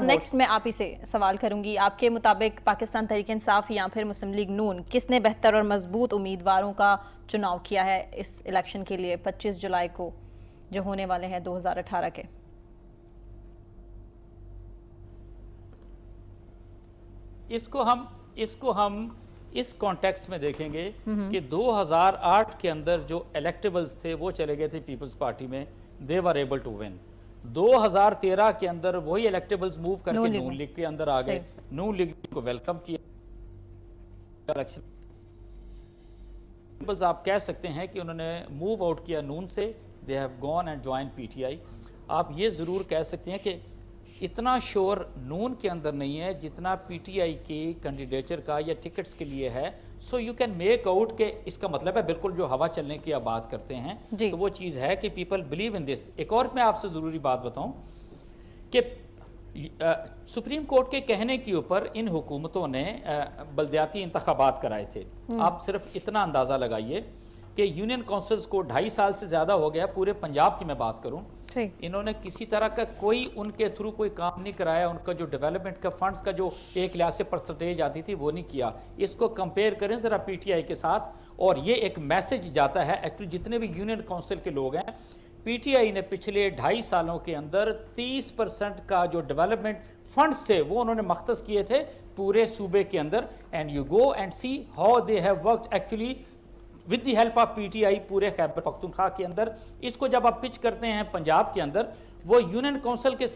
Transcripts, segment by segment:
Next میں آپ ہی سے سوال کروں گی. آپ کے مطابق پاکستان تحریک انصاف یا پھر مسلم لیگ نون کس نے بہتر اور مضبوط امیدواروں کا چناؤ کیا ہے اس الیکشن کے لیے 25 جولائی کو جو ہونے والے ہیں 2018 کے؟ اس کو ہم اس کانٹیکسٹ میں دیکھیں گے کہ 2008 کے اندر جو الیکٹیبلز تھے وہ چلے گئے تھے پیپلز پارٹی میں, they were able to win. 2013 کے اندر وہی الیکٹیبلز موو کر کے نون لیگ کے اندر آ گئے, نون لیگ کو ویلکم کیا. آپ کہہ سکتے ہیں کہ انہوں نے موو آؤٹ کیا نون سے, they have gone and joined PTI. آپ یہ ضرور کہہ سکتے ہیں کہ اتنا شور نون کے اندر نہیں ہے جتنا پی ٹی آئی کی کینڈیڈیچر کا یا ٹکٹس کے لیے ہے. So you can make out کہ اس کا مطلب ہے بالکل جو ہوا چلنے کی آپ بات کرتے ہیں تو وہ چیز ہے کہ پیپل بلیو ان دس. ایک اور میں آپ سے ضروری بات بتاؤں کہ سپریم کورٹ کے کہنے کے اوپر ان حکومتوں نے بلدیاتی انتخابات کرائے تھے. آپ صرف اتنا اندازہ لگائیے کہ یونین کونسلز کو 2.5 سال سے زیادہ ہو گیا, پورے پنجاب کی میں بات کروں, انہوں نے کسی طرح کا کوئی ان کے تھرو کوئی کام نہیں کرایا. ان کا جو ڈیولپمنٹ کا فنڈز کا جو ایک لحاظ سے پرسنٹیج آتی تھی وہ نہیں کیا. اس کو کمپیئر کریں ذرا پی ٹی آئی کے ساتھ, اور یہ ایک میسج جاتا ہے ایکچولی جتنے بھی یونین کونسل کے لوگ ہیں, پی ٹی آئی نے پچھلے 2.5 سالوں کے اندر 30% کا جو ڈیولپمنٹ فنڈز تھے وہ انہوں نے مختص کیے تھے پورے صوبے کے اندر. And you go and see how they have worked actually with the help of PTI پورے خیبر پختونخوا کے اندر. اس کو جب آپ پچ کرتے ہیں پنجاب کے اندر, وہ یونین کونسل کے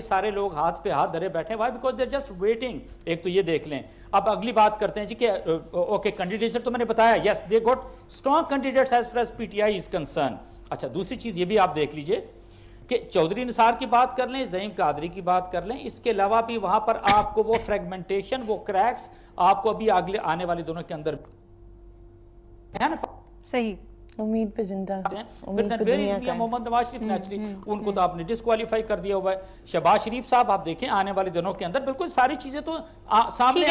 سارے لوگ ہاتھ پہ ہاتھ دھرے بیٹھے ہیں. why? because they're just waiting. ایک تو یہ دیکھ لیں. اب اگلی بات کرتے ہیں جی کہ اوکے کینڈیڈیٹس تو میں نے بتایا, yes they got strong candidates as far as PTI is concerned. اچھا دوسری چیز یہ بھی آپ دیکھ لیجئے کہ چودھری نثار کی بات کر لیں, زعیم قادری کی بات کر لیں, اس کے علاوہ بھی وہاں پر آپ کو وہ فریگمنٹیشن, وہ کریکس آپ کو ابھی اگلے آنے والے دونوں کے اندر ہے نا. صحیح امید پہ زندہ محمد نواز شریف نیچرلی ان کو تو آپ نے ڈسکوالیفائی کر دیا ہوا ہے. شہباز شریف صاحب آپ دیکھیں آنے والے دنوں کے اندر بالکل ساری چیزیں تو سامنے